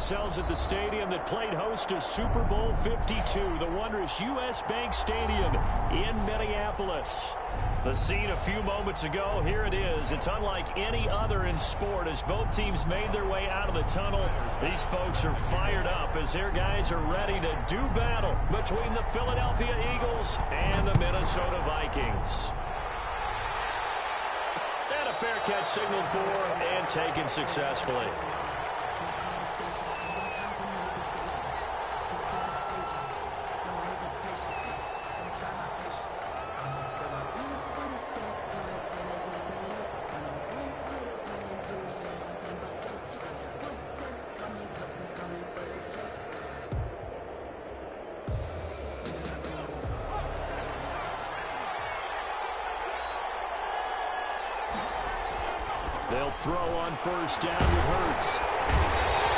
ourselves at the stadium that played host to Super Bowl 52, the wondrous U.S. Bank Stadium in Minneapolis. The scene a few moments ago, here it is. It's unlike any other in sport as both teams made their way out of the tunnel. These folks are fired up as their guys are ready to do battle between the Philadelphia Eagles and the Minnesota Vikings. And a fair catch signaled for and taken successfully. They'll throw on first down with Hurts.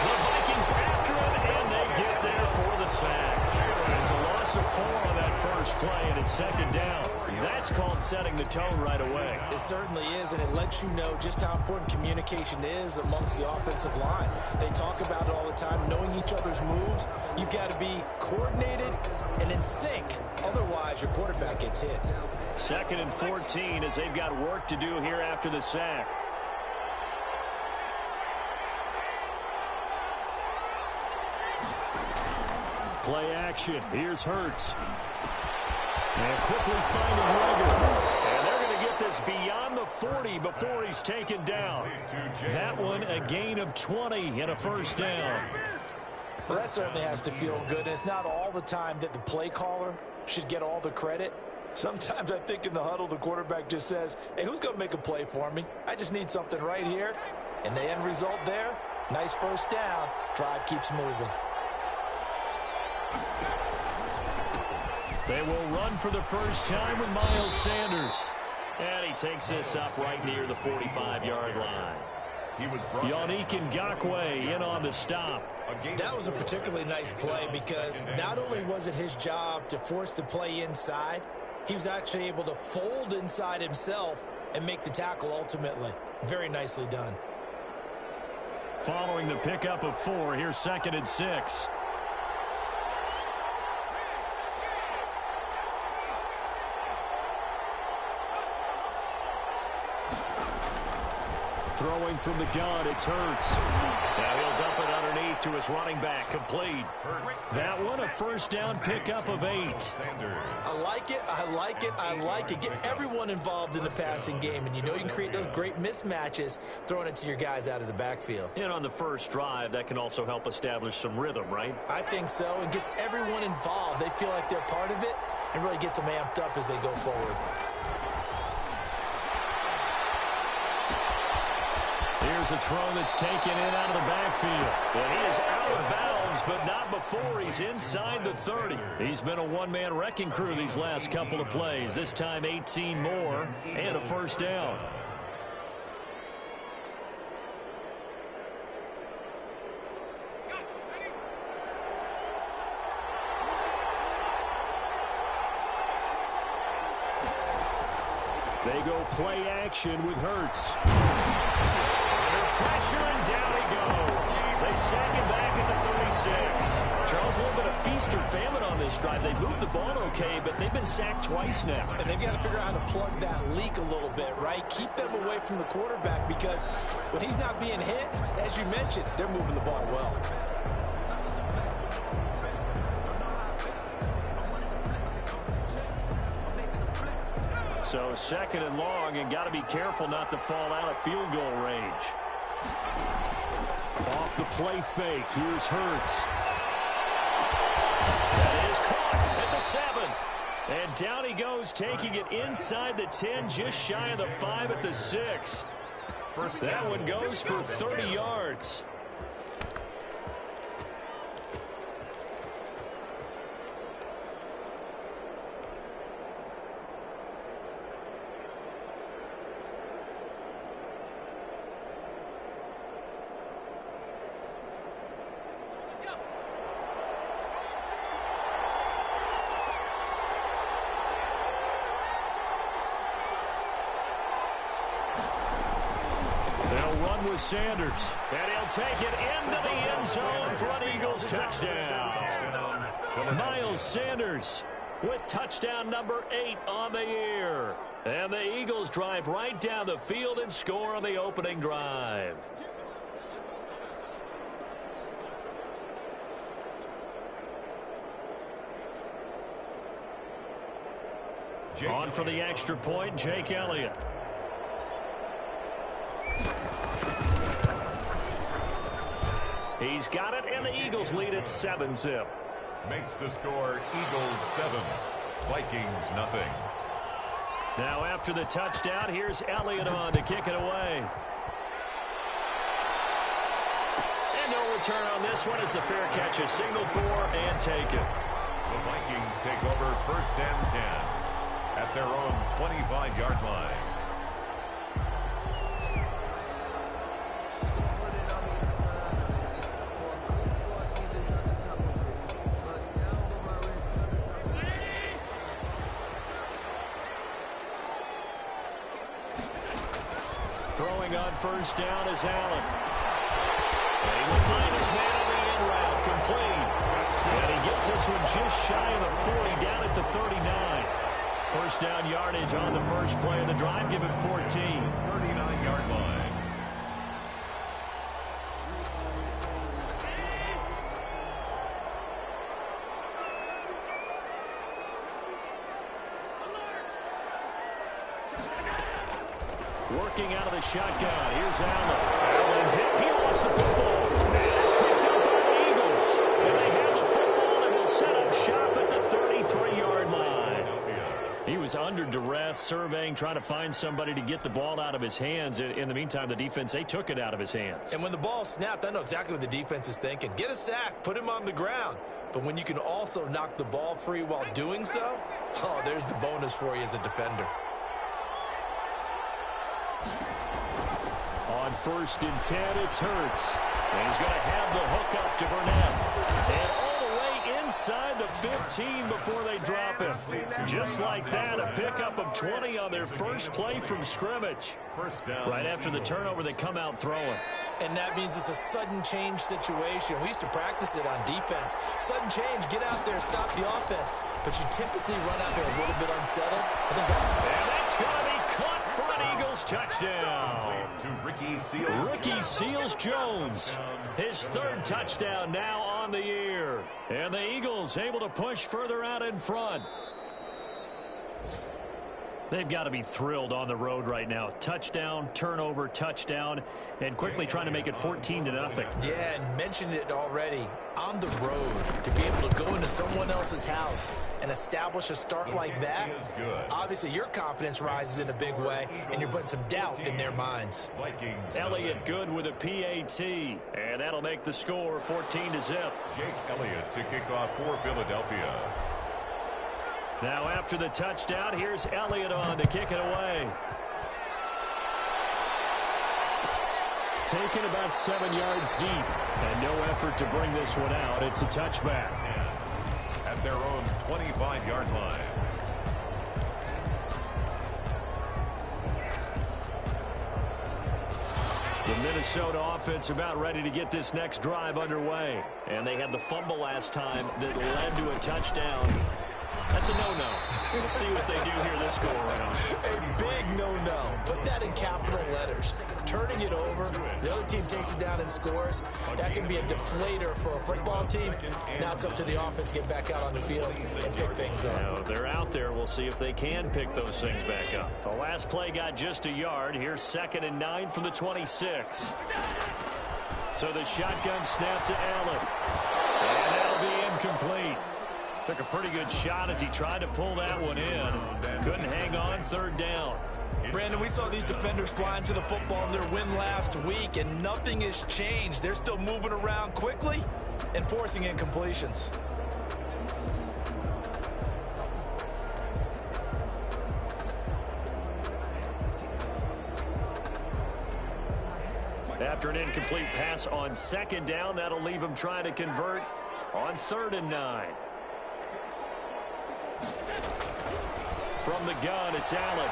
The Vikings after him, and they get there for the sack. It's a loss of 4 on that first play, and it's second down. That's called setting the tone right away. It certainly is, and it lets you know just how important communication is amongst the offensive line. They talk about it all the time, knowing each other's moves. You've got to be coordinated and in sync. Otherwise, your quarterback gets hit. 2nd and 14 as they've got work to do here after the sack. Play action. Here's Hurts. And quickly finding Rager. And they're going to get this beyond the 40 before he's taken down. That one a gain of 20 and a first down. Well, that certainly has to feel good. And it's not all the time that the play caller should get all the credit. Sometimes I think in the huddle the quarterback just says, hey, who's going to make a play for me? I just need something right here. And the end result there, nice first down. Drive keeps moving. They will run for the first time with Miles Sanders. And he takes this up right near the 45-yard line. Yannick Ngakoue in on the stop. That was a particularly nice play because not only was it his job to force the play inside, he was actually able to fold inside himself and make the tackle ultimately. Very nicely done. Following the pickup of 4, here's 2nd and 6. Throwing from the gun, it's Hurts. Now he'll dump it underneath to his running back, complete. That one, a first down pickup of 8. I like it, I like it, I like it. Get everyone involved in the passing game, and you know you can create those great mismatches throwing it to your guys out of the backfield. And on the first drive, that can also help establish some rhythm, right? I think so, and gets everyone involved. They feel like they're part of it and really gets them amped up as they go forward. Here's a throw that's taken in out of the backfield. And he is out of bounds, but not before he's inside the 30. He's been a one-man wrecking crew these last couple of plays. This time 18 more and a first down. They go play action with Hurts. Pressure, and down he goes. They sack him back at the 36. Charles, a little bit of feast or famine on this drive. They moved the ball okay, but they've been sacked twice now. And they've got to figure out how to plug that leak a little bit, right? Keep them away from the quarterback because when he's not being hit, as you mentioned, they're moving the ball well. So 2nd and long, and got to be careful not to fall out of field goal range. Off the play fake, here's Hurts. That is caught at the 7. And down he goes, taking it inside the 10, just shy of the 5 at the 6. That one goes for 30 yards. Sanders. And he'll take it into the end zone for an Eagles touchdown. Miles Sanders with touchdown number 8 on the year. And the Eagles drive right down the field and score on the opening drive. On for the extra point, Jake Elliott. He's got it, and the Eagles lead at 7-zip. Makes the score Eagles 7, Vikings nothing. Now after the touchdown, here's Elliott on to kick it away. And no return on this one as the fair catch is signaled for and taken. The Vikings take over 1st and 10 at their own 25-yard line. Throwing on 1st down is Allen. And he will find his man on the end route, complete. And he gets this one just shy of the 40, down at the 39. 1st down yardage on the first play of the drive, give him 14. 39-yard line. Working out of the shotgun. Here's Allen. Allen hit. He lost the football. And it's picked up by the Eagles. And they have the football and will set up shop at the 33-yard line. He was under duress, surveying, trying to find somebody to get the ball out of his hands. In the meantime, the defense, they took it out of his hands. And when the ball snapped, I know exactly what the defense is thinking. Get a sack. Put him on the ground. But when you can also knock the ball free while doing so, oh, there's the bonus for you as a defender. On 1st and 10, it's Hurts. And he's going to have the hook up to Burnett. And all the way inside the 15 before they drop him. Just like that, a pickup of 20 on their first play from scrimmage. Right after the turnover, they come out throwing. And that means it's a sudden change situation. We used to practice it on defense. Sudden change, get out there, stop the offense. But you typically run out there a little bit unsettled. And that's going to be caught for an Eagles touchdown. To Ricky Seals-Jones. His 3rd touchdown now on the year. And the Eagles able to push further out in front. They've got to be thrilled on the road right now. Touchdown, turnover, touchdown, and quickly trying to make it 14-0. Yeah, and mentioned it already. On the road, to be able to go into someone else's house and establish a start like that, obviously your confidence rises in a big way, and you're putting some doubt in their minds. Elliott good with a PAT, and that'll make the score 14-0. Jake Elliott to kick off for Philadelphia. Now after the touchdown, here's Elliott on to kick it away. Taken about 7 yards deep, and no effort to bring this one out. It's a touchback. At their own 25-yard line. The Minnesota offense about ready to get this next drive underway. And they had the fumble last time that led to a touchdown. That's a no-no. We'll see what they do here this go-around. A big no-no. Put that in capital letters. Turning it over, the other team takes it down and scores. That can be a deflator for a football team. Now it's up to the offense to get back out on the field and pick things up. Now, they're out there. We'll see if they can pick those things back up. The last play got just a yard. Here's 2nd and 9 from the 26. So the shotgun snap to Allen. And that'll be incomplete. Took a pretty good shot as he tried to pull that one in. Couldn't hang on, 3rd down. Brandon, we saw these defenders fly into the football in their win last week, and nothing has changed. They're still moving around quickly and forcing incompletions. After an incomplete pass on 2nd down, that'll leave him trying to convert on 3rd and 9. From the gun, it's Allen.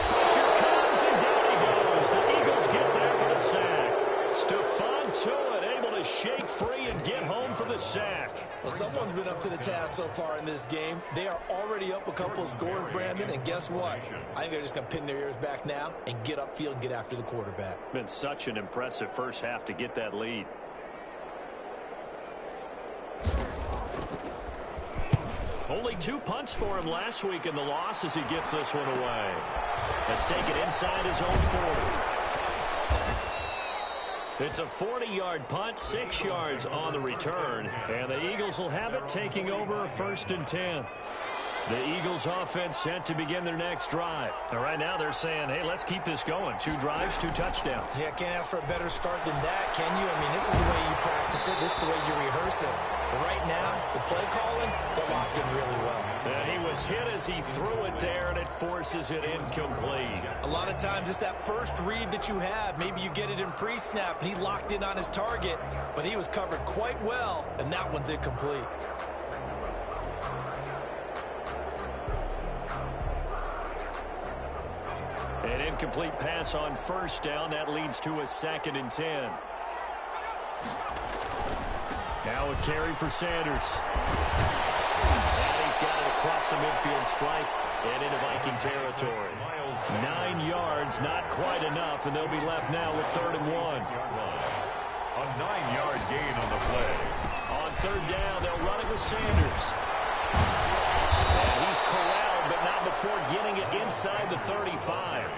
Pressure comes, and down he goes. The Eagles get there the sack. Stephon Tuitt able to shake free and get home for the sack. Well, someone's been up to the task so far in this game. They are already up a couple of scores, Brandon, and guess what? I think they're just going to pin their ears back now and get upfield and get after the quarterback. Been such an impressive first half to get that lead. Only 2 punts for him last week in the loss as he gets this one away. Let's take it inside his own 40. It's a 40-yard punt, 6 yards on the return, and the Eagles will have it taking over a 1st and 10. The Eagles offense set to begin their next drive. And right now they're saying, hey, let's keep this going. 2 drives, 2 touchdowns. Yeah, can't ask for a better start than that, can you? I mean, this is the way you practice it. This is the way you rehearse it. But right now, the play calling, they're locked in really well. And he was hit as he threw it there, and it forces it incomplete. A lot of times, it's that first read that you have. Maybe you get it in pre-snap, and he locked in on his target, but he was covered quite well, and that one's incomplete. An incomplete pass on 1st down. That leads to a 2nd and 10. Now a carry for Sanders. And he's got it across the midfield stripe and into Viking territory. 9 yards, not quite enough, and they'll be left now with 3rd and 1. A 9-yard gain on the play. On 3rd down, they'll run it with Sanders. And he's corralled, but not before getting it inside the 35.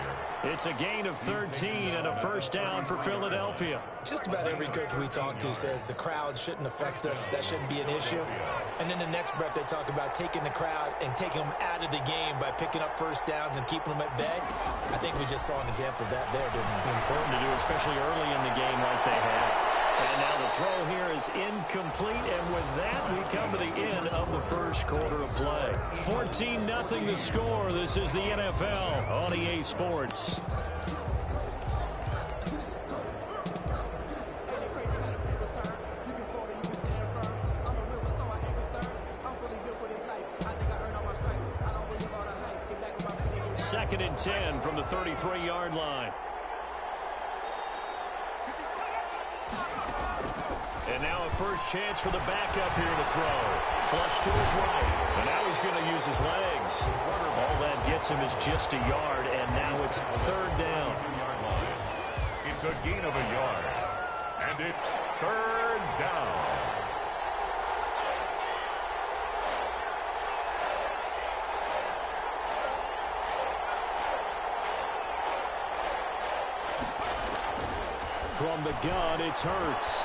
It's a gain of 13 and a 1st down for Philadelphia. Just about every coach we talk to says the crowd shouldn't affect us. That shouldn't be an issue. And in the next breath, they talk about taking the crowd and taking them out of the game by picking up 1st downs and keeping them at bay. I think we just saw an example of that there, didn't we? Important to do, especially early in the game like they have. And now the throw here is incomplete, and with that, we come to the end of the 1st quarter of play. 14-0 the score. This is the NFL on EA Sports. Second and 10 from the 33-yard line. And now a first chance for the backup here to throw. Flush to his right. And now he's going to use his legs. All that gets him is just a yard, and now it's 3rd down. It's a gain of a yard. And it's 3rd down. From the gun, it's Hurts.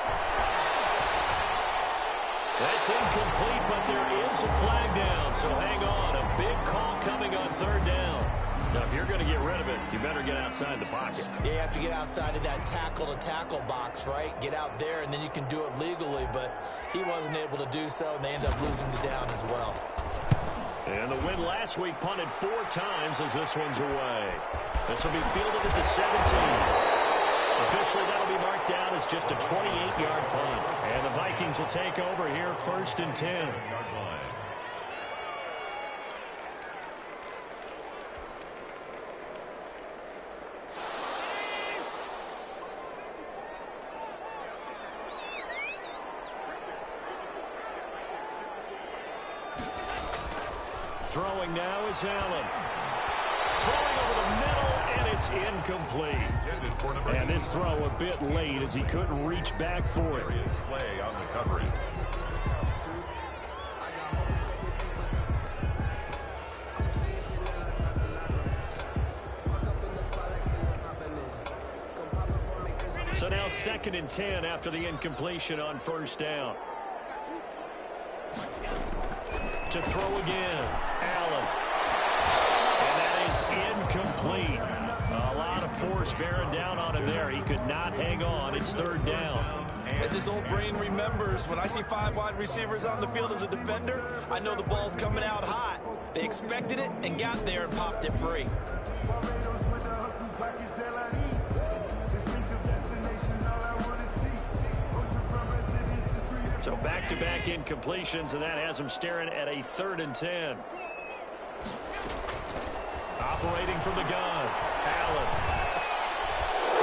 That's incomplete, but there is a flag down, so hang on. A big call coming on 3rd down. Now, if you're going to get rid of it, you better get outside the pocket. Yeah, you have to get outside of that tackle-to-tackle box, right? Get out there, and then you can do it legally, but he wasn't able to do so, and they end up losing the down as well. And the win last week punted 4 times as this one's away. This will be fielded at the 17. Officially, that'll be marked down as just a 28-yard punt. And the Vikings will take over here 1st and 10. Throwing now is Allen. Throwing over the middle, and it's incomplete. And this throw a bit late as he couldn't reach back for it. Play on the coverage. So now 2nd and 10 after the incompletion on 1st down. To throw again, Allen. And that is incomplete. A lot of force bearing down on him there. He could not hang on. It's 3rd down. As his old brain remembers, when I see 5 wide receivers on the field as a defender, I know the ball's coming out hot. They expected it and got there and popped it free. So back-to-back incompletions, and that has him staring at a 3rd and 10. Operating from the gun, Allen.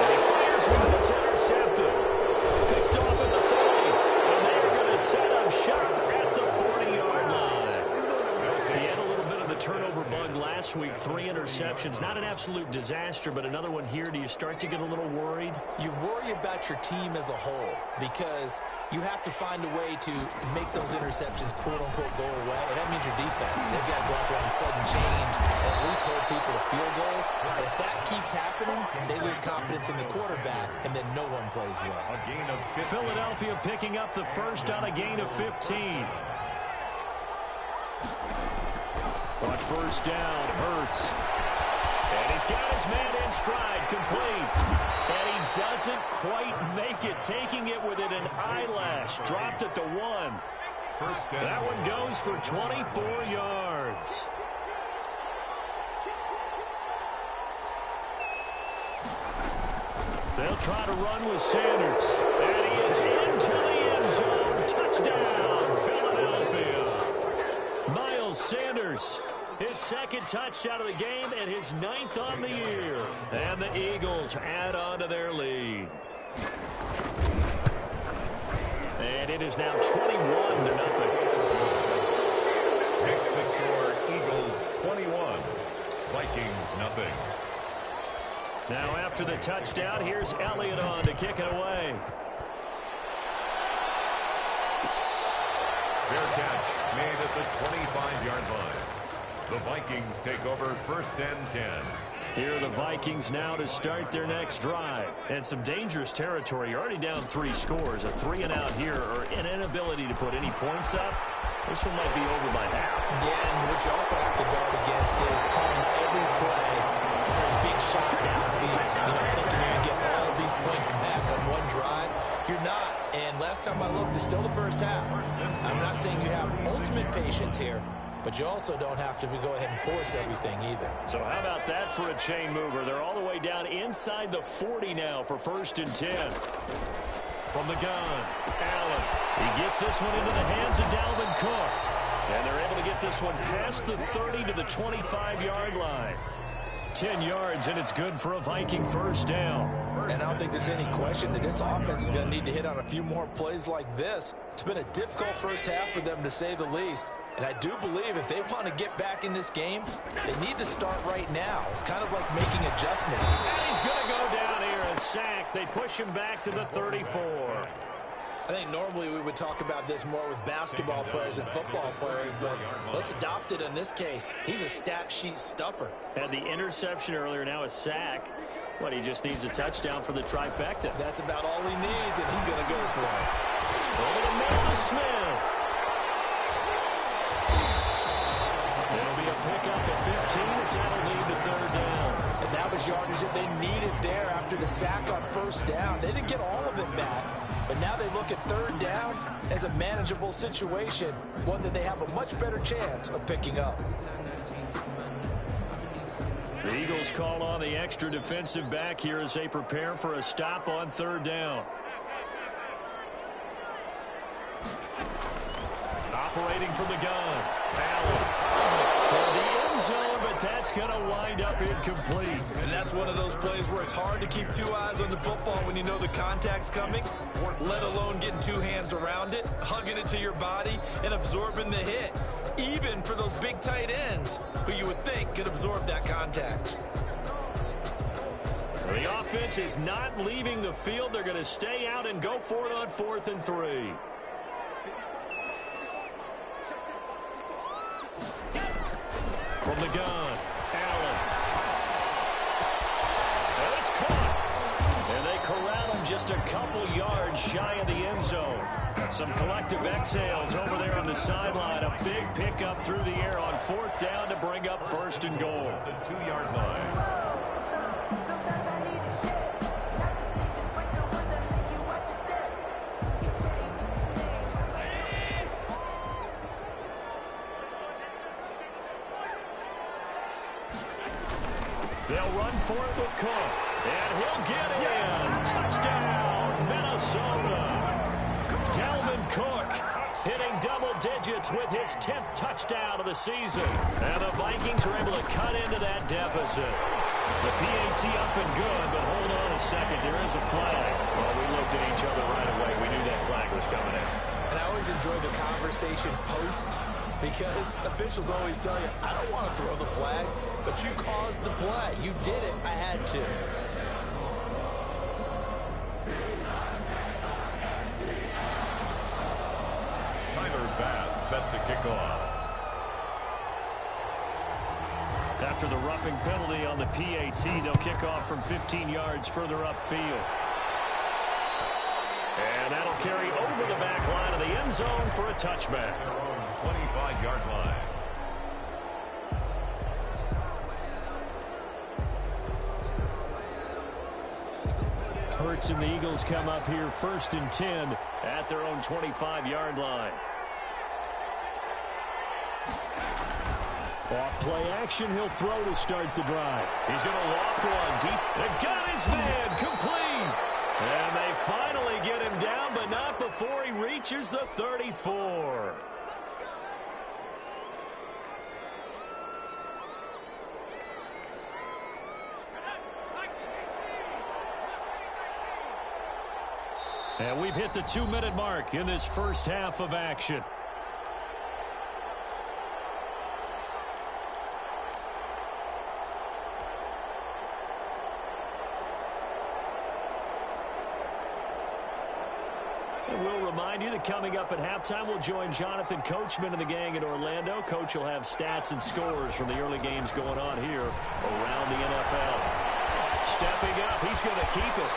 And he fires and it's intercepted. Picked off at the 40, and they're going to set up shop at the 40-yard line. He had a little bit of the turnover bug last week, 3 interceptions. Not an absolute disaster, but another one here. Do you start to get a little worried? You worry about your team as a whole because you have to find a way to make those interceptions, quote-unquote, go away, and that means your defense. They've got to go out there and sudden change and at least hold people to field goals. And if that keeps happening, they lose confidence in the quarterback, and then no one plays well. A gain of 15. Philadelphia picking up the first on a gain of 15. On first down, Hurts. And he's got his man in stride, complete. And he doesn't quite make it, taking it within an eyelash. Dropped at the 1. First down. That one goes for 24 yards. They'll try to run with Sanders. And he is into the end zone. Touchdown, Philadelphia. Miles Sanders, his second touchdown of the game and his 9th on the year. And the Eagles add on to their lead. And it is now 21-0. Makes the score Eagles 21, Vikings nothing. Now after the touchdown, here's Elliott on to kick it away. Fair catch made at the 25-yard line. The Vikings take over first and 10. Here are the Vikings now to start their next drive. And some dangerous territory. You're already down 3 scores. A 3-and-out here or an inability to put any points up. This one might be over by half. Yeah, and what you also have to guard against is calling every play for a big shot downfield. You know, thinking you're going to get all of these points back on one drive. You're not. And last time I looked, it's still the first half. I'm not saying you have ultimate patience here, but you also don't have to go ahead and force everything either. So how about that for a chain mover? They're all the way down inside the 40 now for first and 10. From the gun, Allen. He gets this one into the hands of Dalvin Cook. And they're able to get this one past the 30 to the 25-yard line. 10 yards, and it's good for a Viking first down. And I don't think there's any question that this offense is going to need to hit on a few more plays like this. It's been a difficult first half for them, to say the least. And I do believe if they want to get back in this game, they need to start right now. It's kind of like making adjustments. And he's going to go down here, a sack. They push him back to the 34. I think normally we would talk about this more with basketball players and football players, but let's adopt it in this case. He's a stat sheet stuffer. Had the interception earlier, now a sack. What, he just needs a touchdown for the trifecta. That's about all he needs, and he's going to go for it. Over the middle to Smith. It'll be a pickup of 15 as that'll lead to third down. And that was yardage that they needed there after the sack on first down. They didn't get all of it back, but now they look at third down as a manageable situation, one that they have a much better chance of picking up. The Eagles call on the extra defensive back here as they prepare for a stop on third down. Operating from the gun, Allen. Toward the end zone, but that's going to wind up incomplete. And that's one of those plays where it's hard to keep 2 eyes on the football when you know the contact's coming, let alone getting 2 hands around it, hugging it to your body, and absorbing the hit. Even for those big tight ends who you would think could absorb that contact. The offense is not leaving the field. They're going to stay out and go for it on 4th and 3. From the gun, Allen. And it's caught. And they corral him just a couple yards shy of the end zone. Some collective exhales over there on the sideline. A big pickup through the air on 4th down to bring up first and goal. The 2-yard line. They'll run for it with Cook. And he'll get in. Touchdown, Minnesota. Dalvin Cook hitting double digits with his 10th touchdown of the season. And the Vikings are able to cut into that deficit. The PAT up and good, but hold on a second. There is a flag. Well, we looked at each other right away. We knew that flag was coming out. And I always enjoy the conversation post because officials always tell you, I don't want to throw the flag, but you caused the play. You did it. I had to. Tyler Bass set to kick off. After the roughing penalty on the PAT, they'll kick off from 15 yards further upfield. And that'll carry over the back line of the end zone for a touchback. 25-yard line. Hurts and the Eagles come up here 1st and 10 at their own 25-yard line. Off play action, he'll throw to start the drive. He's going to loft one deep. They got his man complete. And they finally get him down, but not before he reaches the 34. And we've hit the 2-minute mark in this first half of action. And we'll remind you that coming up at halftime, we'll join Jonathan Coachman and the gang in Orlando. Coach will have stats and scores from the early games going on here around the NFL. Stepping up, he's going to keep it.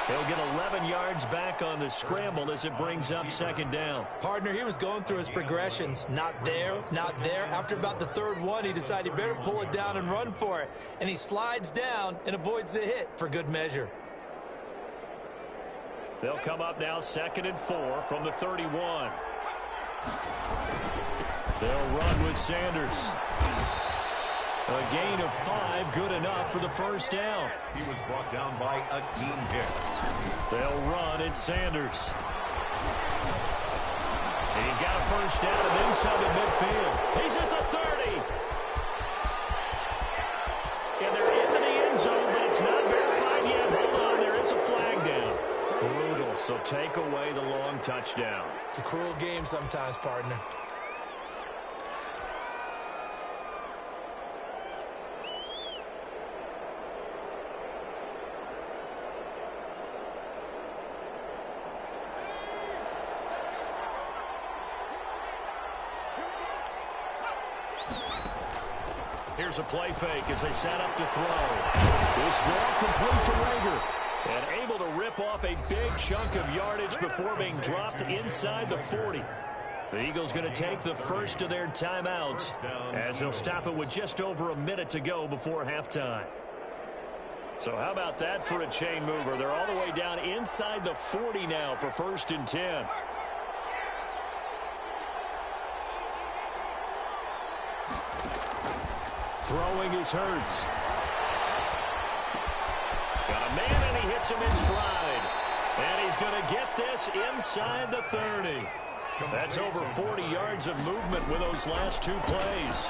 He'll get 11 yards back on the scramble as it brings up 2nd down. Partner, he was going through his progressions. Not there, not there. After about the 3rd one, he decided he better pull it down and run for it. And he slides down and avoids the hit for good measure. They'll come up now 2nd and 4 from the 31. They'll run with Sanders. A gain of 5, good enough for the 1st down. He was brought down by Akeem Hicks. They'll run at Sanders. And he's got a 1st down and inside the midfield. He's at the 30. And they're into the end zone, but it's not verified yet. Hold on, there is a flag down. Brutal, so take away the long touchdown. It's a cruel game sometimes, partner. Here's a play fake as they set up to throw. This ball complete to Rager. And able to rip off a big chunk of yardage before being dropped inside the 40. The Eagles going to take the first of their timeouts as they'll stop it with just over a minute to go before halftime. So how about that for a chain mover? They're all the way down inside the 40 now for 1st and 10. Throwing is Hurts. Got a man, and he hits him in stride. And he's going to get this inside the 30. That's over 40 yards of movement with those last 2 plays.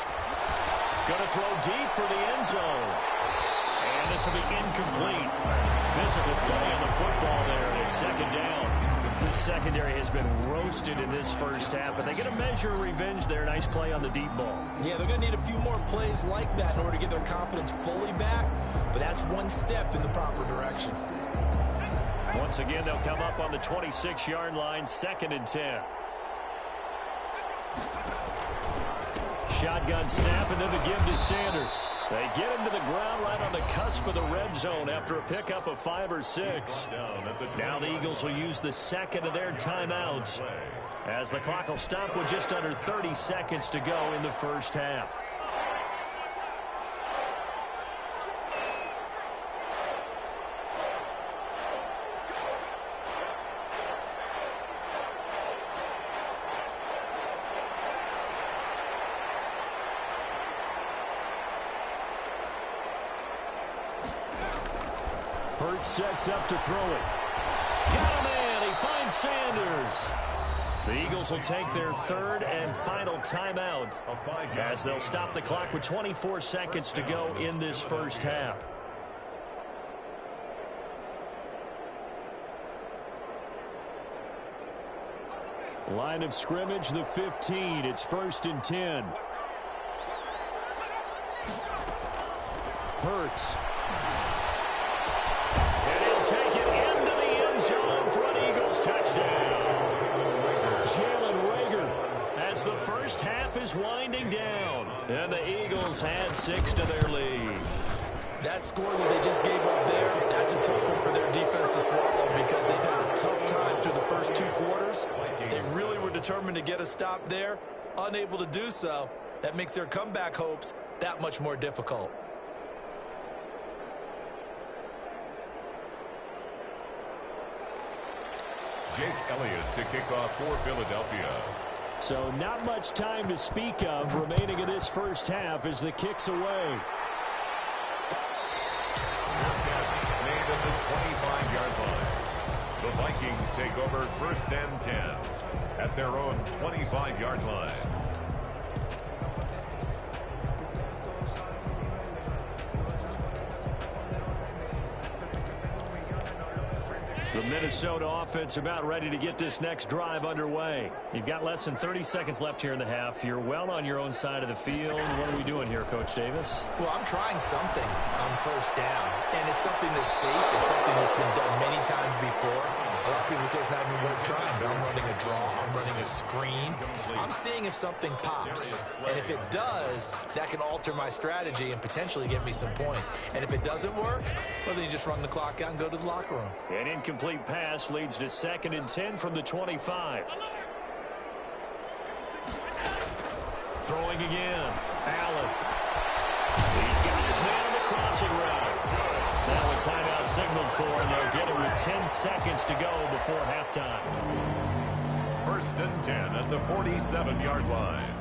Going to throw deep for the end zone. And this will be incomplete. Physical play on the football there, and it's 2nd down. The secondary has been roasted in this first half, but they get a measure of revenge there. Nice play on the deep ball. Yeah, they're going to need a few more plays like that in order to get their confidence fully back, but that's one step in the proper direction. Once again, they'll come up on the 26-yard line, 2nd and 10. Shotgun snap, and then the give to Sanders. They get him to the ground right on the cusp of the red zone after a pickup of 5 or 6. Now the Eagles will use the 2nd of their timeouts as the clock will stop with just under 30 seconds to go in the first half. Hurts sets up to throw it. Got a man. He finds Sanders. The Eagles will take their third and final timeout as they'll stop the clock with 24 seconds to go in this first half. Line of scrimmage, the 15. It's 1st and 10. Hurts. And he'll take it into the end zone for an Eagles touchdown. Jalen Reagor as the first half is winding down. And the Eagles add 6 to their lead. That score that they just gave up there, that's a tough one for their defense to swallow because they've had a tough time through the first 2 quarters. They really were determined to get a stop there, unable to do so. That makes their comeback hopes that much more difficult. Jake Elliott to kick off for Philadelphia. So not much time to speak of remaining in this first half as the kick's away. Made at the 25-yard line. The Vikings take over 1st and 10 at their own 25-yard line. The Minnesota offense about ready to get this next drive underway. You've got less than 30 seconds left here in the half. You're well on your own side of the field. What are we doing here, Coach Davis? Well, I'm trying something on 1st down, and it's something that's safe. It's something that's been done many times before. A lot of people say it's not even worth trying, but I'm running a draw. I'm running a screen. I'm seeing if something pops, and if it does, that can alter my strategy and potentially get me some points. And if it doesn't work, well, then you just run the clock out and go to the locker room. An incomplete pass leads to 2nd and 10 from the 25. Throwing again. Allen. He's got his man on the crossing route. Now a timeout signaled for, and they'll get it with 10 seconds to go before halftime. 1st and 10 at the 47-yard line.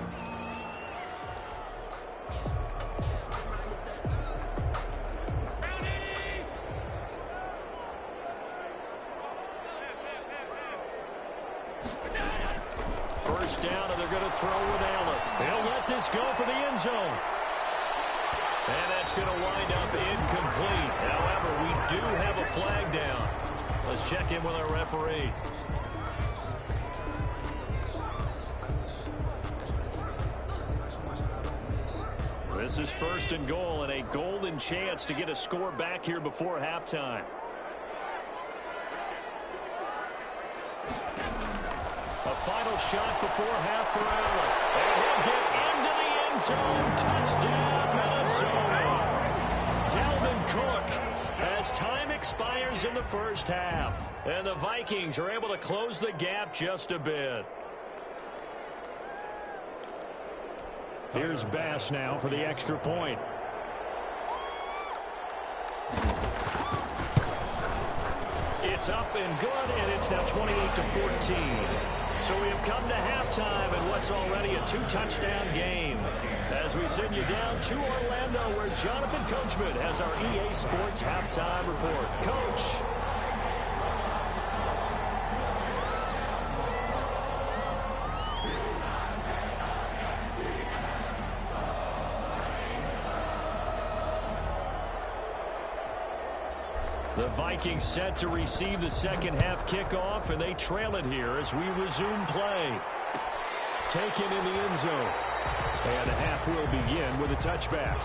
First down, and they're going to throw with Allen. They'll let this go for the end zone. And that's going to wind up incomplete. However, we do have a flag down. Let's check in with our referee. This is 1st and goal, and a golden chance to get a score back here before halftime. A final shot before half for Allen. And he'll get into the end zone. Touchdown, Minnesota. Dalvin Cook as time expires in the first half. And the Vikings are able to close the gap just a bit. Here's Bass now for the extra point. It's up and good, and it's now 28-14. So we have come to halftime in what's already a 2-touchdown game. As we send you down to Orlando, where Jonathan Coachman has our EA Sports halftime report. Coach. The Vikings set to receive the second half kickoff, and they trail it here as we resume play. Taken in the end zone. And the half will begin with a touchback.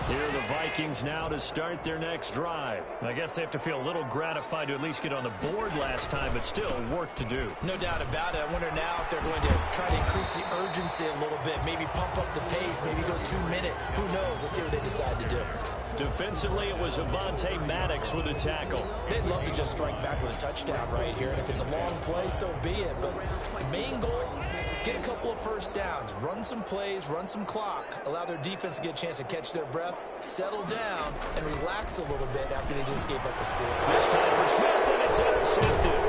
Here are the Vikings now to start their next drive. I guess they have to feel a little gratified to at least get on the board last time, but still work to do. No doubt about it. I wonder now if they're going to try to increase the urgency a little bit, maybe pump up the pace, maybe go 2-minute. Who knows? Let's see what they decide to do. Defensively, it was Avonte Maddox with a tackle. They'd love to just strike back with a touchdown right here, and if it's a long play, so be it. But the main goal, get a couple of first downs, run some plays, run some clock, allow their defense to get a chance to catch their breath, settle down, and relax a little bit after they just gave up a score. This time for Smith, and it's intercepted.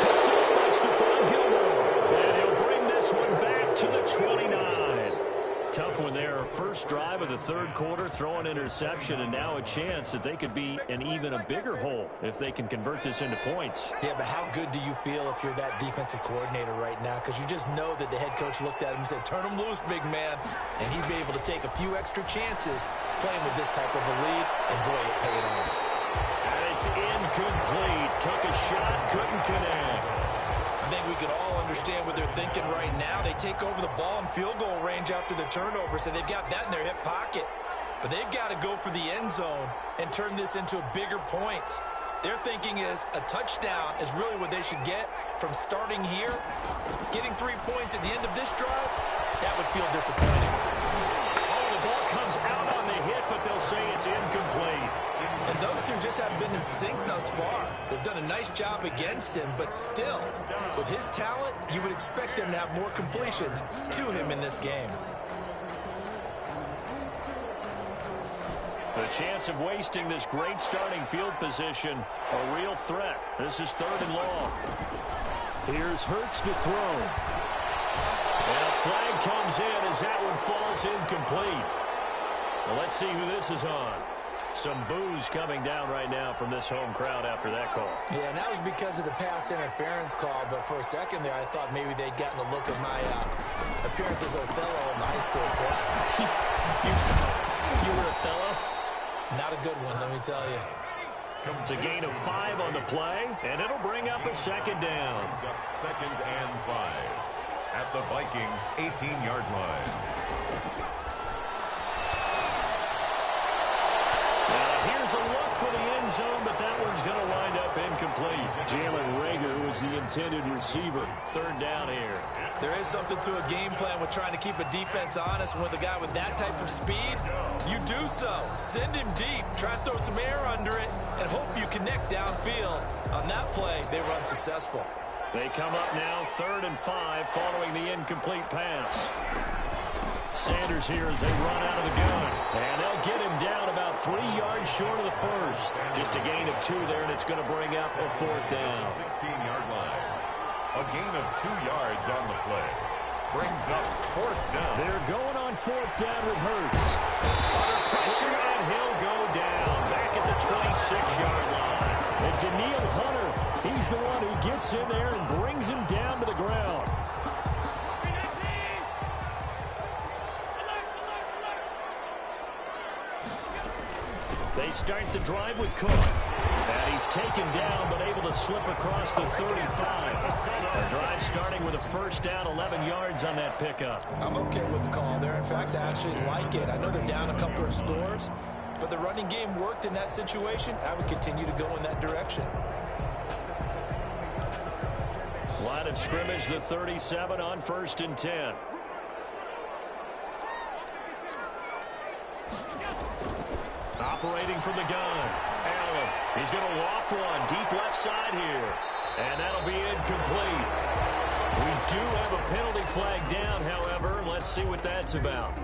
Picked up by Stephon Gilmore. And he'll bring this one back to the 29. Tough one there their first drive of the third quarter, throw an interception, and now a chance that they could be in even a bigger hole if they can convert this into points. Yeah, but how good do you feel if you're that defensive coordinator right now? Because you just know that the head coach looked at him and said, turn him loose, big man. And he'd be able to take a few extra chances playing with this type of a lead, and boy, it paid off. And it's incomplete. Took a shot, couldn't connect. I think we can all understand what they're thinking right now. They take over the ball in field goal range after the turnover, so they've got that in their hip pocket. But they've got to go for the end zone and turn this into bigger points. Their thinking is a touchdown is really what they should get from starting here. Getting 3 points at the end of this drive, that would feel disappointing. Oh, the ball comes out on the hit, but they'll say it's incomplete. And those two just haven't been in sync thus far. They've done a nice job against him, but still, with his talent, you would expect them to have more completions to him in this game. The chance of wasting this great starting field position, a real threat. This is 3rd and long. Here's Hurts to throw. And a flag comes in as that one falls incomplete. Well, let's see who this is on. Some boos coming down right now from this home crowd after that call. Yeah, and that was because of the pass interference call, but for a second there, I thought maybe they'd gotten a look at my appearance as Othello in the high school play. You were Othello? Not a good one, let me tell you. It's a gain of 5 on the play, and it'll bring up a 2nd down. Up 2nd and 5 at the Vikings' 18-yard line. Here's a look for the end zone, but that one's going to wind up incomplete. Jalen Reagor was the intended receiver. 3rd down here. There is something to a game plan with trying to keep a defense honest. With a guy with that type of speed, you do so. Send him deep. Try and throw some air under it and hope you connect downfield. On that play, they run successful. They come up now 3rd and 5 following the incomplete pass. Sanders here as they run out of the gun. And they'll get him down about 3 yards short of the first. Just a gain of 2 there, and it's going to bring up a 4th down. 16-yard line. A gain of 2 yards on the play. Brings up 4th down. They're going on 4th down with Hurts. Under pressure, and he'll go down. Back at the 26-yard line. And Danielle Hunter, he's the one who gets in there and brings him down to the ground. They start the drive with Cook. And he's taken down, but able to slip across the 35. Our drive starting with a 1st down, 11 yards on that pickup. I'm okay with the call there. In fact, I actually like it. I know they're down a couple of scores, but the running game worked in that situation. I would continue to go in that direction. Line of scrimmage, the 37 on 1st and 10. Operating from the gun. Allen. He's going to loft one. Deep left side here. And that'll be incomplete. We do have a penalty flag down, however. Let's see what that's about.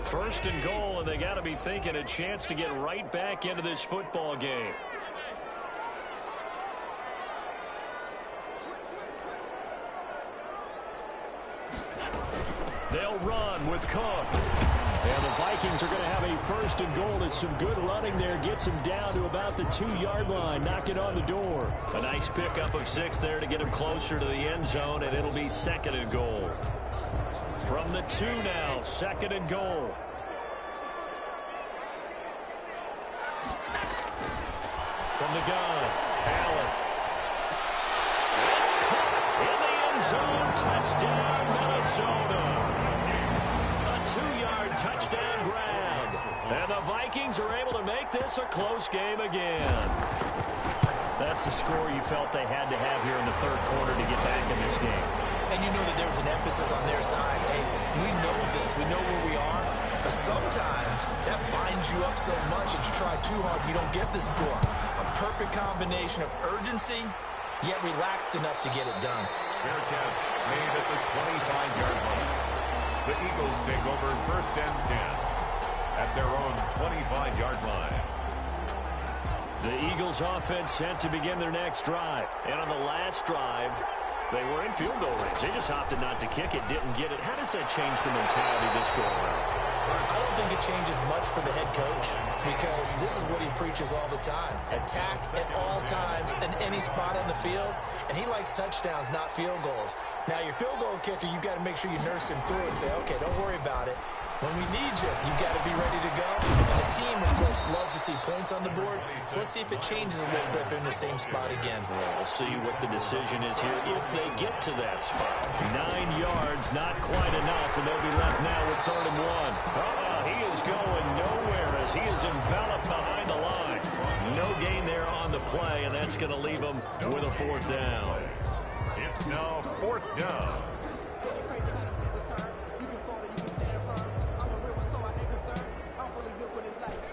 1st and goal, and they got to be thinking a chance to get right back into this football game. They'll run with Cook. And the Vikings are going to have a 1st and goal. As some good running there gets him down to about the 2-yard line, knocking on the door. A nice pickup of 6 there to get him closer to the end zone, and it'll be 2nd and goal. From the 2 now, 2nd and goal. From the gun, Allen. It's caught in the end zone. Touchdown, Minnesota. 2-yard touchdown grab. And the Vikings are able to make this a close game again. That's a score you felt they had to have here in the 3rd quarter to get back in this game. And you know that there was an emphasis on their side. Hey, we know this. We know where we are. But sometimes that binds you up so much that you try too hard, you don't get the score. A perfect combination of urgency, yet relaxed enough to get it done. Fair catch made at the 25-yard line. The Eagles take over 1st and 10 at their own 25-yard line. The Eagles offense set to begin their next drive. And on the last drive, They were in field goal range. They just opted not to kick it, didn't get it. How does that change the mentality this go around? I don't think it changes much for the head coach because this is what he preaches all the time. Attack at all times in any spot on the field, and he likes touchdowns, not field goals. Now, your field goal kicker, you got to make sure you nurse him through and say, okay, don't worry about it. When we need you, you got to be ready to go. And the team, of course, loves to see points on the board. So let's see if it changes a little bit if they're in the same spot again. Well, we'll see what the decision is here if they get to that spot. 9 yards, not quite enough, and they'll be left now with 3rd and 1. He is going nowhere as he is enveloped behind the line. No gain there on the play, and that's going to leave him with a 4th down. It's now 4th down.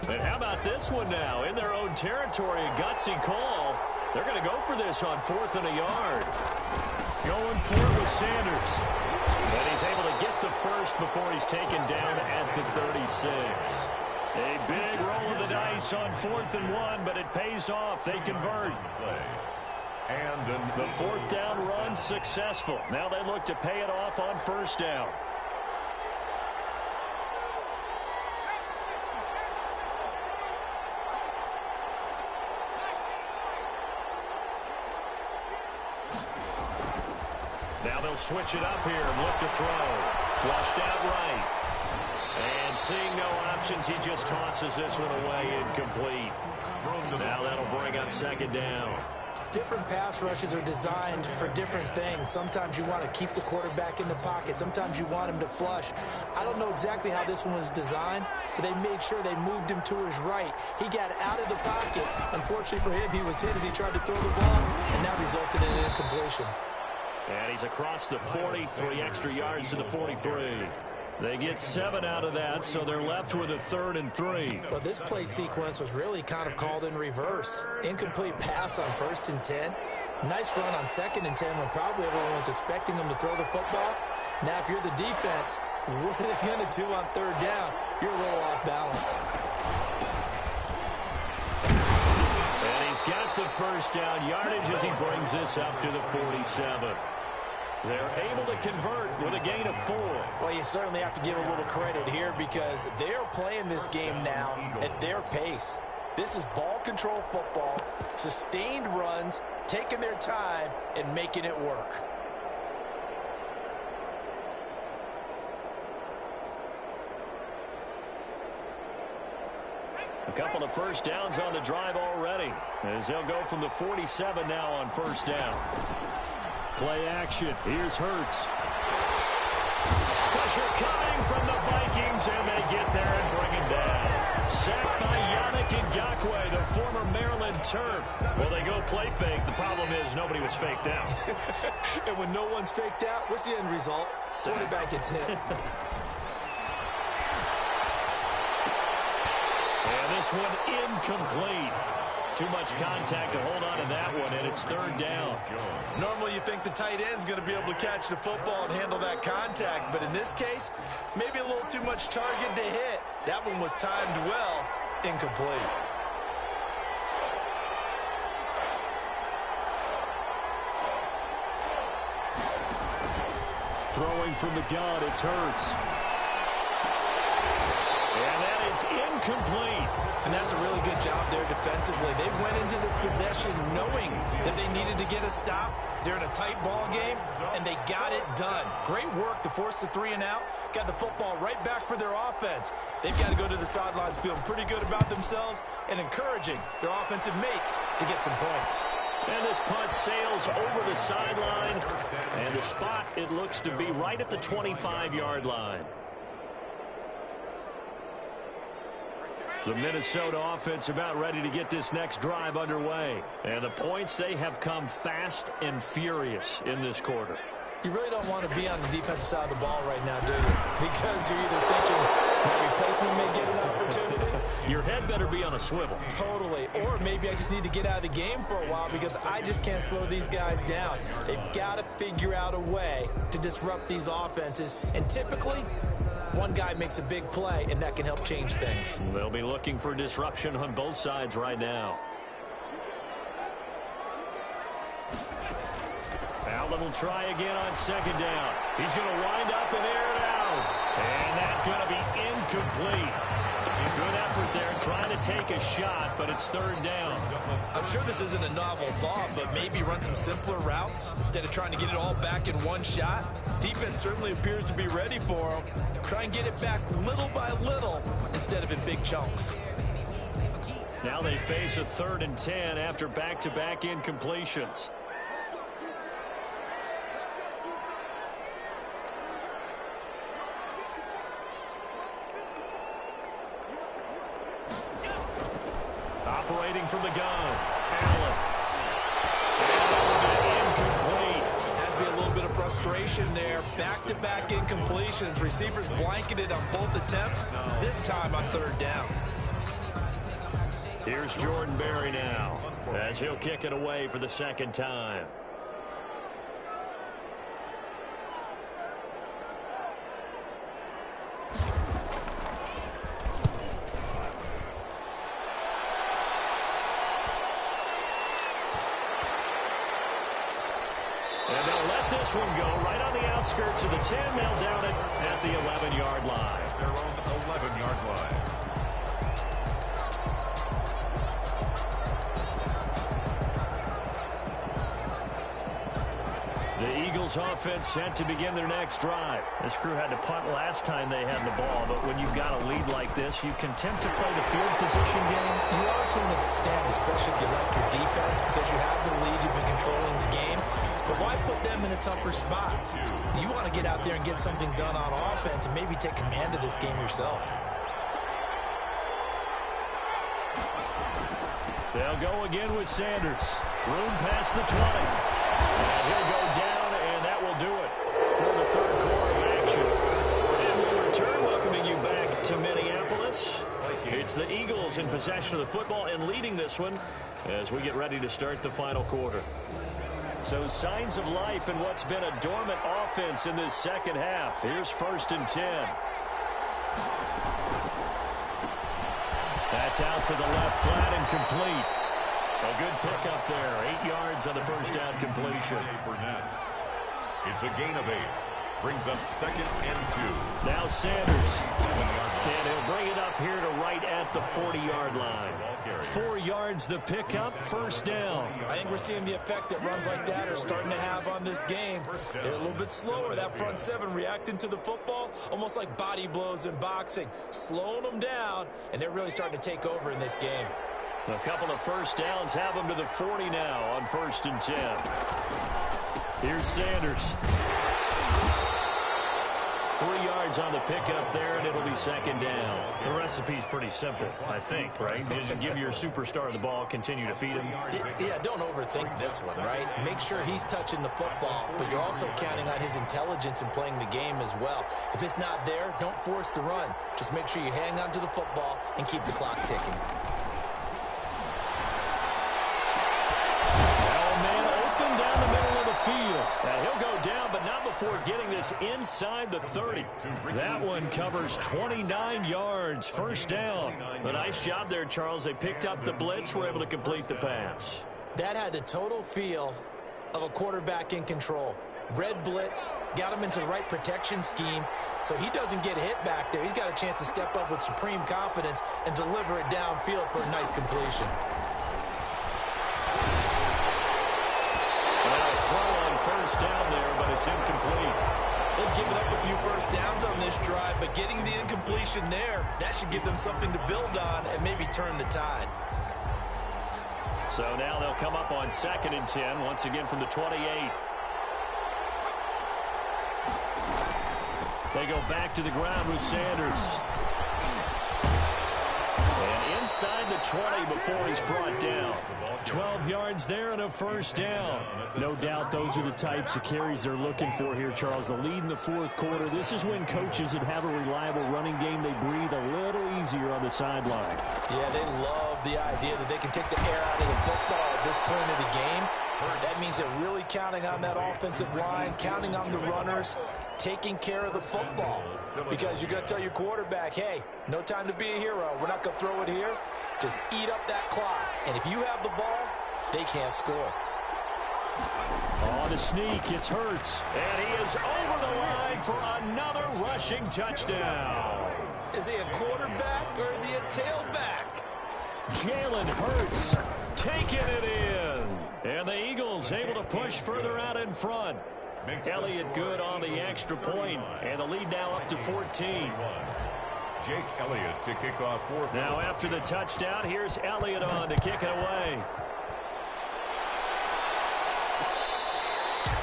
And how about this one now? In their own territory, a gutsy call. They're going to go for this on 4th and a yard. Going for it with Sanders. And he's able to get the first before he's taken down at the 36. A big roll of the dice on 4th and 1, but it pays off. They convert. And the 4th down run successful. Now they look to pay it off on 1st down. Now they'll switch it up here and look to throw. Flushed out right. And seeing no options, he just tosses this one away incomplete. Now that'll bring up 2nd down. Different pass rushes are designed for different things. Sometimes you want to keep the quarterback in the pocket. Sometimes you want him to flush. I don't know exactly how this one was designed, but they made sure they moved him to his right. He got out of the pocket. Unfortunately for him, he was hit as he tried to throw the ball, and that resulted in an incompletion. And he's across the 40, 3 extra yards to the 43. They get 7 out of that, so they're left with a 3rd and 3. Well, this play sequence was really kind of called in reverse. Incomplete pass on 1st and 10. Nice run on 2nd and 10 when probably everyone was expecting him to throw the football. Now, if you're the defense, what are they going to do on 3rd down? You're a little off balance. And he's got the 1st down yardage as he brings this up to the 47. They're able to convert with a gain of 4. Well, you certainly have to give a little credit here because they're playing this game now at their pace. This is ball control football, sustained runs, taking their time, and making it work. A couple of 1st downs on the drive already as they'll go from the 47 now on 1st down. Play action. Here's Hurts. Pressure coming from the Vikings, and they get there and bring him down. Sacked by Yannick Ngakoue, the former Maryland Terp. Well, they go play fake. The problem is nobody was faked out. And when no one's faked out, what's the end result? Quarterback gets hit. And this one incomplete. Too much contact to hold on to that one, and it's 3rd down. Normally you think the tight end's going to be able to catch the football and handle that contact, but in this case, maybe a little too much target to hit. That one was timed well, incomplete. Throwing from the gun, it's Hurts. And that is incomplete. And that's a really good job there defensively. They went into this possession knowing that they needed to get a stop. They're in a tight ball game, and they got it done. Great work to force the 3 and out. Got the football right back for their offense. They've got to go to the sidelines feeling pretty good about themselves and encouraging their offensive mates to get some points. And this punt sails over the sideline. And the spot, it looks to be right at the 25-yard line. The Minnesota offense about ready to get this next drive underway. And the points, they have come fast and furious in this quarter. You really don't want to be on the defensive side of the ball right now, do you? Because you're either thinking my replacement may get an opportunity. Your head better be on a swivel. Totally. Or maybe I just need to get out of the game for a while because I just can't slow these guys down. They've got to figure out a way to disrupt these offenses. And typically, one guy makes a big play, and that can help change things. They'll be looking for disruption on both sides right now. Now Butler will try again on second down. He's going to wind up and air it out. And that's going to be incomplete. Good effort there trying to take a shot, but it's third down. I'm sure this isn't a novel thought, but maybe run some simpler routes instead of trying to get it all back in one shot. Defense certainly appears to be ready for him. Try and get it back little by little instead of in big chunks. Now they face a 3rd and 10 after back-to-back incompletions. Operating from the gun, Allen. Incomplete. Has to be a little bit of frustration there. Back-to-back incompletions. Receivers blanketed on both attempts, this time on 3rd down. Here's Jordan Berry now, as he'll kick it away for the 2nd time. And they'll let this one go right on the outskirts of the 10. They'll down it at the 11-yard line. Their own 11-yard line. The Eagles offense set to begin their next drive. This crew had to punt last time they had the ball, but when you've got a lead like this, you can tempt to play the field position game. You are to an extent, especially if you like your defense, because you have the lead, you've been controlling the game. But why put them in a tougher spot? You want to get out there and get something done on offense and maybe take command of this game yourself. They'll go again with Sanders. Room past the 20. And he'll go down, and that will do it for the 3rd quarter of action. And we return, welcoming you back to Minneapolis. It's the Eagles in possession of the football and leading this one as we get ready to start the final quarter. So signs of life in what's been a dormant offense in this 2nd half. Here's 1st and 10. That's out to the left, flat and complete. A good pickup there. 8 yards on the first down completion. It's a gain of 8. Brings up 2nd and 2. Now Sanders. And he'll bring it up here to right at the 40-yard line. 4 yards the pickup, first down. I think we're seeing the effect that runs like that are starting to have on this game. They're a little bit slower, that front 7 reacting to the football, almost like body blows in boxing, slowing them down, and they're really starting to take over in this game. A couple of first downs have them to the 40 now on 1st and 10. Here's Sanders. 3 yards on the pickup there, and it'll be 2nd down. The recipe's pretty simple, I think, right? Just give your superstar the ball, continue to feed him. Yeah, don't overthink this one, right? Make sure he's touching the football, but you're also counting on his intelligence in playing the game as well. If it's not there, don't force the run. Just make sure you hang on to the football and keep the clock ticking. And he'll go down, but not before getting this inside the 30. That one covers 29 yards, first down. A nice job there, Charles. They picked up the blitz, were able to complete the pass. That had the total feel of a quarterback in control. Red blitz, got him into the right protection scheme, so he doesn't get hit back there. He's got a chance to step up with supreme confidence and deliver it downfield for a nice completion. First down there, but it's incomplete. They've given up a few first downs on this drive, but getting the incompletion there, that should give them something to build on and maybe turn the tide. So now they'll come up on 2nd and 10, once again from the 28. They go back to the ground with Sanders. And inside the 20 before he's brought down. 12 yards there and a first down. No doubt those are the types of carries they're looking for here, Charles. The lead in the 4th quarter. This is when coaches that have a reliable running game, they breathe a little easier on the sideline. Yeah, they love the idea that they can take the air out of the football at this point of the game. That means they're really counting on that offensive line, counting on the runners, taking care of the football. Because you're going to tell your quarterback, hey, no time to be a hero. We're not going to throw it here. Just eat up that clock. And if you have the ball, they can't score. On the sneak, it's Hurts. And he is over the line for another rushing touchdown. Is he a quarterback or is he a tailback? Jalen Hurts taking it in. And the Eagles able to push further out in front. Elliott good on the extra point, and the lead now up to 14. Jake Elliott to kick off fourth. Now after the touchdown, here's Elliott on to kick it away.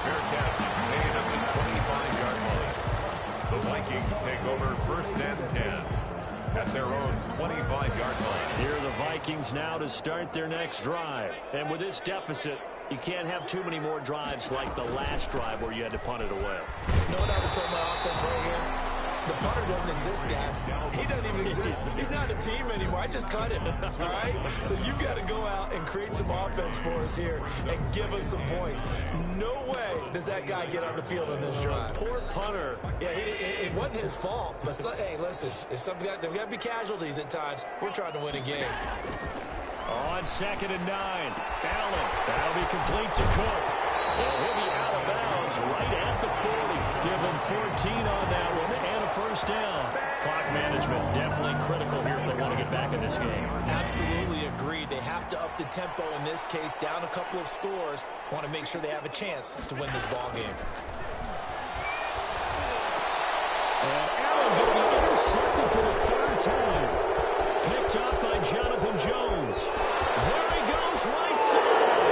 Fair catch made at the 25-yard line. The Vikings take over first and 10 at their own 25-yard line. Here are the Vikings now to start their next drive. And with this deficit, you can't have too many more drives like the last drive where you had to punt it away. You know what I would tell my offense right here? The punter doesn't exist, guys. He doesn't even exist. He's not a team anymore. I just cut him, all right? So you've got to go out and create some offense for us here and give us some points. No way does that guy get on the field on this drive. Poor punter. Yeah, it wasn't his fault. But, hey, listen, if there got to be casualties at times, we're trying to win a game. On 2nd and 9, Allen. That'll be complete to Cook. And he'll be out of bounds right at the 40. Give him 14 on that one and a first down. Clock management definitely critical here if they want to get back in this game. Absolutely agreed. They have to up the tempo in this case, down a couple of scores. Want to make sure they have a chance to win this ball game. And Allen going to be intercepted for the third time. Picked up by Jonathan Jones. There he goes, right side.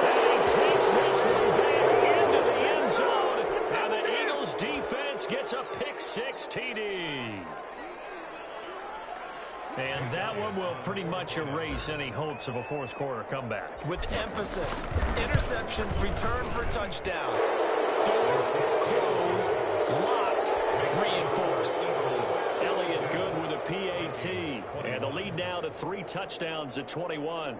And he takes this one back into the end zone. And the Eagles defense gets a pick-6 TD. And that one will pretty much erase any hopes of a fourth quarter comeback. With emphasis, interception, return for touchdown. Door closed, locked, reinforced. Elliott good with a PAT. And the lead now to 3 touchdowns at 21.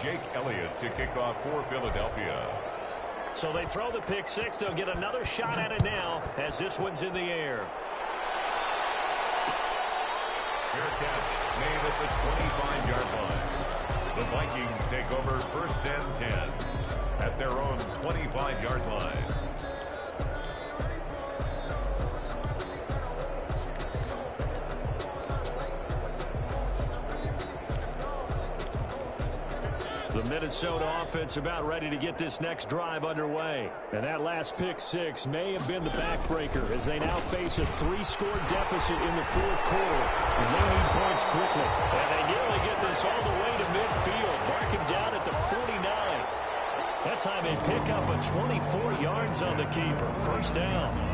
Jake Elliott to kick off for Philadelphia. So they throw the pick-6. They'll get another shot at it now as this one's in the air. Fair catch made at the 25-yard line. The Vikings take over first and 10 at their own 25-yard line. The Minnesota offense about ready to get this next drive underway. And that last pick-6 may have been the backbreaker as they now face a 3-score deficit in the fourth quarter. And they need points quickly. And they nearly get this all the way to midfield. Mark him down at the 49. That time they pick up a 24 yards on the keeper. First down.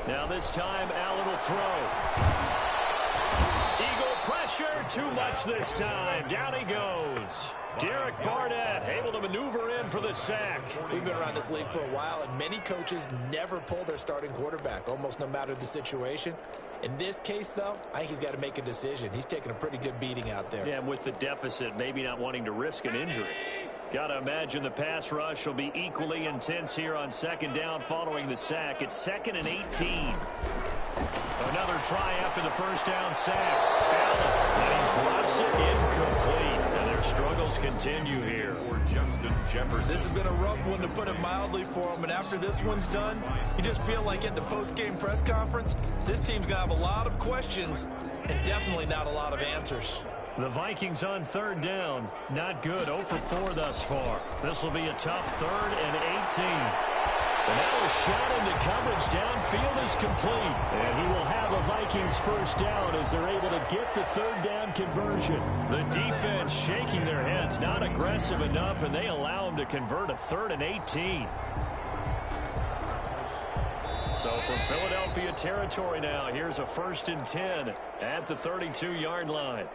Now this time, Allen will throw. Eagle pressure, too much this time. Down he goes. Derek Barnett able to maneuver in for the sack. We've been around this league for a while, and many coaches never pull their starting quarterback, almost no matter the situation. In this case, though, I think he's got to make a decision. He's taking a pretty good beating out there. Yeah, and with the deficit, maybe not wanting to risk an injury. Got to imagine the pass rush will be equally intense here on second down following the sack. It's 2nd and 18. Another try after the first down sack. Allen, and he drops it incomplete. And their struggles continue here. For Justin Jefferson. This has been a rough one, to put it mildly, for him. And after this one's done, you just feel like at the post-game press conference, this team's going to have a lot of questions and definitely not a lot of answers. The Vikings on third down. Not good. 0 for 4 thus far. This will be a tough 3rd and 18. And now a shot into coverage downfield is complete. And he will have a Vikings first down as they're able to get the third down conversion. The defense shaking their heads, not aggressive enough, and they allow him to convert a 3rd and 18. So from Philadelphia territory now, here's a 1st and 10 at the 32-yard line.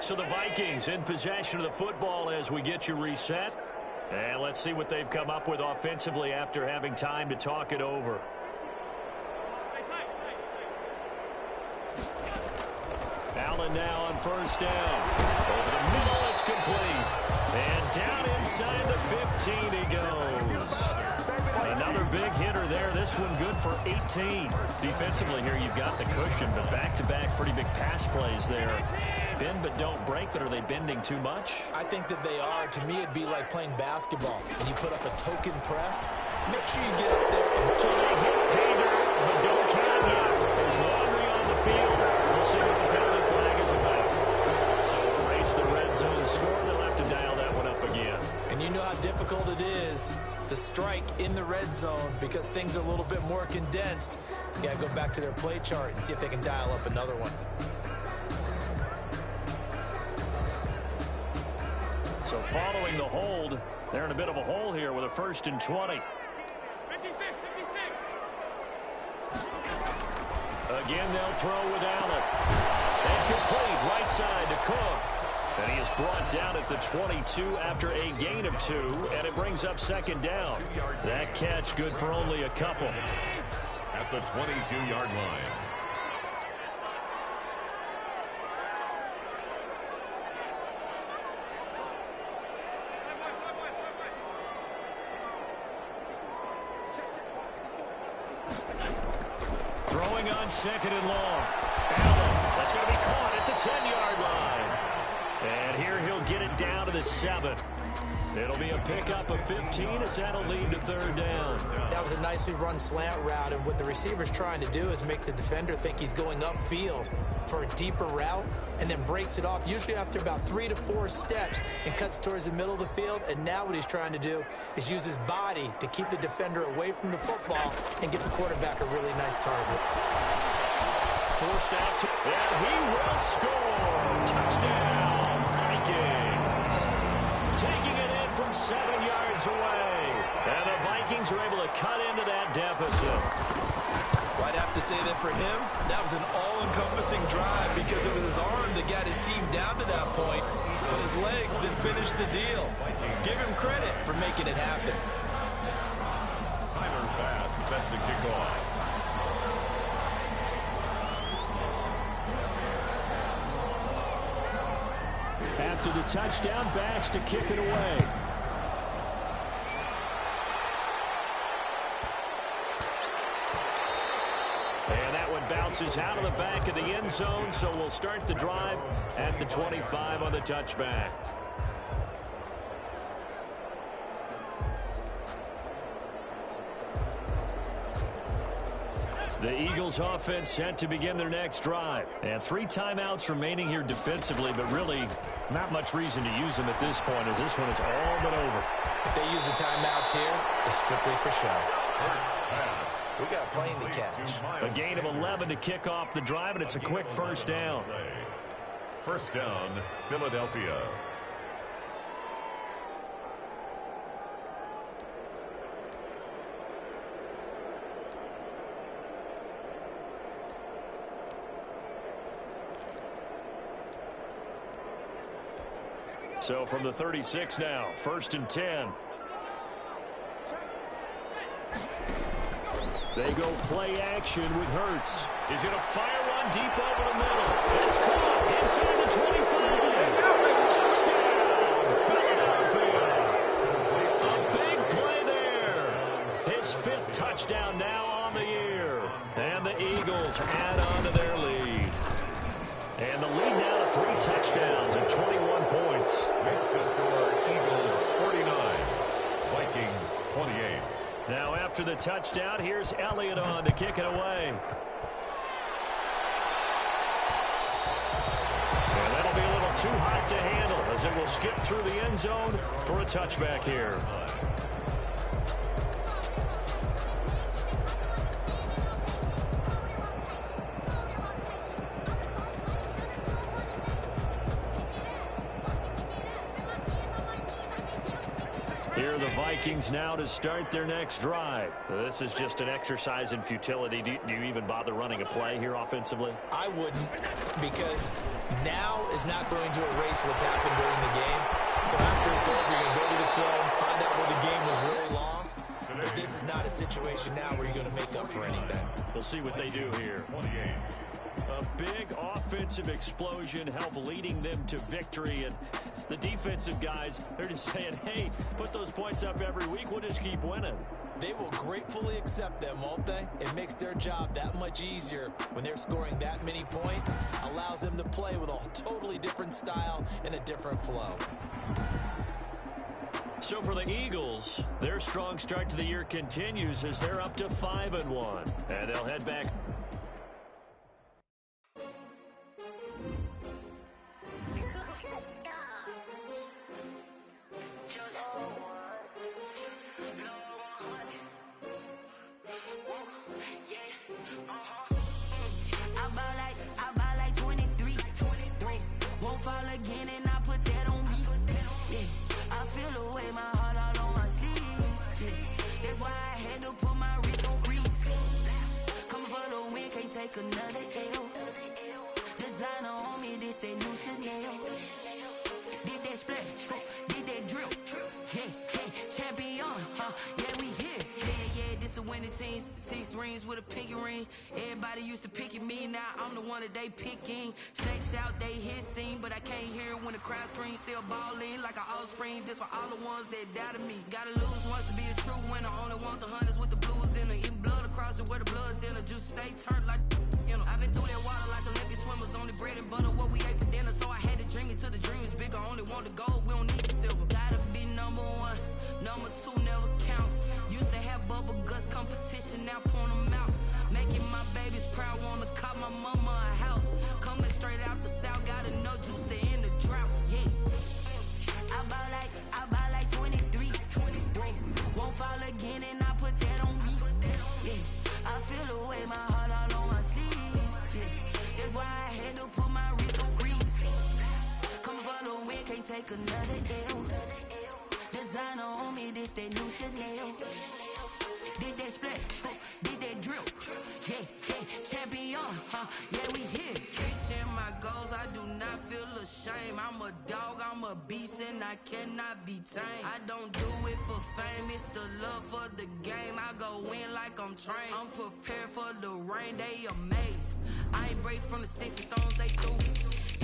So the Vikings in possession of the football as we get you reset. And let's see what they've come up with offensively after having time to talk it over. Allen now on first down. Over the middle, it's complete. And down inside the 15 he goes. Another big hitter there. This one good for 18. Defensively here, you've got the cushion, but back-to-back pretty big pass plays there. Bend but don't break, but are they bending too much? I think that they are. To me, it'd be like playing basketball. When you put up a token press, make sure you get up there. So they hit pay dirt, but don't count yet. There's laundry on the field. We'll see what the penalty flag is about. So erase the red zone score. They'll have to dial that one up again. And you know how difficult it is to strike in the red zone because things are a little bit more condensed. You got to go back to their play chart and see if they can dial up another one. So following the hold, they're in a bit of a hole here with a 1st and 20. Again, they'll throw with Allen. And complete right side to Cook. And he is brought down at the 22 after a gain of 2, and it brings up 2nd down. That catch good for only a couple. At the 22-yard line. Throwing on 2nd and long. Allen, that's going to be caught at the 10-yard line. And here he'll get it down to the 7. It'll be a pickup of 15 as that'll lead to 3rd down. That was a nicely run slant route, and what the receiver's trying to do is make the defender think he's going upfield for a deeper route and then breaks it off, usually after about 3 to 4 steps, and cuts towards the middle of the field. And now what he's trying to do is use his body to keep the defender away from the football and give the quarterback a really nice target. Forced out to, and he will score. Touchdown, Vikings. Taking it in from 7 yards away. And the Vikings are able to cut into that deficit. Well, I'd have to say that for him, that was an all-encompassing drive because it was his arm that got his team down to that point, but his legs that finished the deal. Give him credit for making it happen. Tyler Bass set to kick off. After the touchdown, Bass to kick it away. And that one bounces out of the back of the end zone, so we'll start the drive at the 25 on the touchback. The Eagles offense set to begin their next drive. And 3 timeouts remaining here defensively, but really not much reason to use them at this point as this one is all but over. If they use the timeouts here, it's strictly for show. Hurts pass. We got a plane to catch. A gain of 11 to kick off the drive, and it's a quick 1st down. 1st down, Philadelphia. So from the 36 now, 1st and 10. They go play action with Hurts. He's going to fire one deep over the middle. It's caught inside the 25. Touchdown, Philadelphia. A big play there. His 5th touchdown now on the year. And the Eagles add on to their lead. And the lead now to 3 touchdowns and 21 points. Makes the score Eagles 49, Vikings 28. Now after the touchdown, here's Elliott on to kick it away. And that'll be a little too hot to handle as it will skip through the end zone for a touchback here. Here are the Vikings now to start their next drive. This is just an exercise in futility. Do you even bother running a play here offensively? I wouldn't, because now is not going to erase what's happened during the game. So after it's over, you're going to go to the film, find out where the game was really lost. But this is not a situation now where you're going to make up for anything. We'll see what they do here. A big offensive explosion helped leading them to victory. And the defensive guys, they're just saying, hey, put those points up every week. We'll just keep winning. They will gratefully accept them, won't they? It makes their job that much easier when they're scoring that many points. Allows them to play with a totally different style and a different flow. So for the Eagles, their strong start to the year continues as they're up to 5-1. And they'll head back. Another L. Designer on me, this that new Chanel. Did that splash, did that drill. Yeah, champion, yeah, we here. Yeah, this the winning team. 6 rings with a pinky ring. Everybody used to pick at me, now I'm the one that they picking. Snakes out, they hit scene, but I can't hear it when the crowd screams. Still balling like an offspring. This for all the ones that doubted me. Gotta lose once to be a true winner. Only want the hunters with the blues in it. Eating blood across it where the blood dinner. Just stay turned like, you know. I've been through that water like Olympic swimmers. Only bread and butter what we ate for dinner. So I had to dream it till the dream is bigger. Only want the gold, we don't need the silver. Gotta be number 1, number 2 never count. Used to have bubble guts competition, now point them out. Making my babies proud, wanna cop my mama a house. Coming straight out the south, gotta know juice to end the drought. Yeah, I buy like 23. Won't fall again and I put that on me. Yeah, I feel the way, my heart all on my sleeve. Yeah, that's why I had to put my wrist on freeze. Come for the win, can't take another L. Designer on me, this that new Chanel. Did that split, did that drill. Yeah, champion, yeah, we here. Reaching my goals, I do not feel ashamed. I'm a dog, I'm a beast, and I cannot be tamed. I don't do it for fame, it's the love for the game. I go in like I'm trained. I'm prepared for the rain, they amazed. I ain't break from the sticks and stones they threw.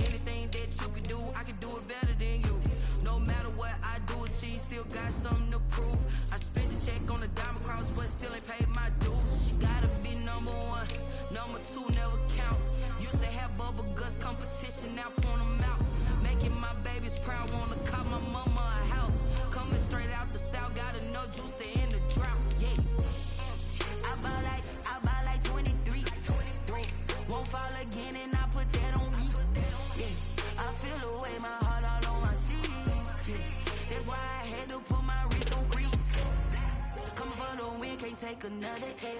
Anything that you can do, I can do it better than you. No matter what I do, achieve, still got something to prove. I spent the check on the diamond cross, but still ain't paid my dues. Gotta be number 1, number 2 never count. Used to have bubble guts competition, now point them out. Making my babies proud, wanna cop my mama a house. Coming straight out the south, gotta know juice to end the drought. Yeah, I buy like 23. Won't fall again and I put that on me. Yeah, I feel the way, my heart all on my sleeve. Yeah, that's why I had to put my wrist on freeze. Coming for the win, can't take another L.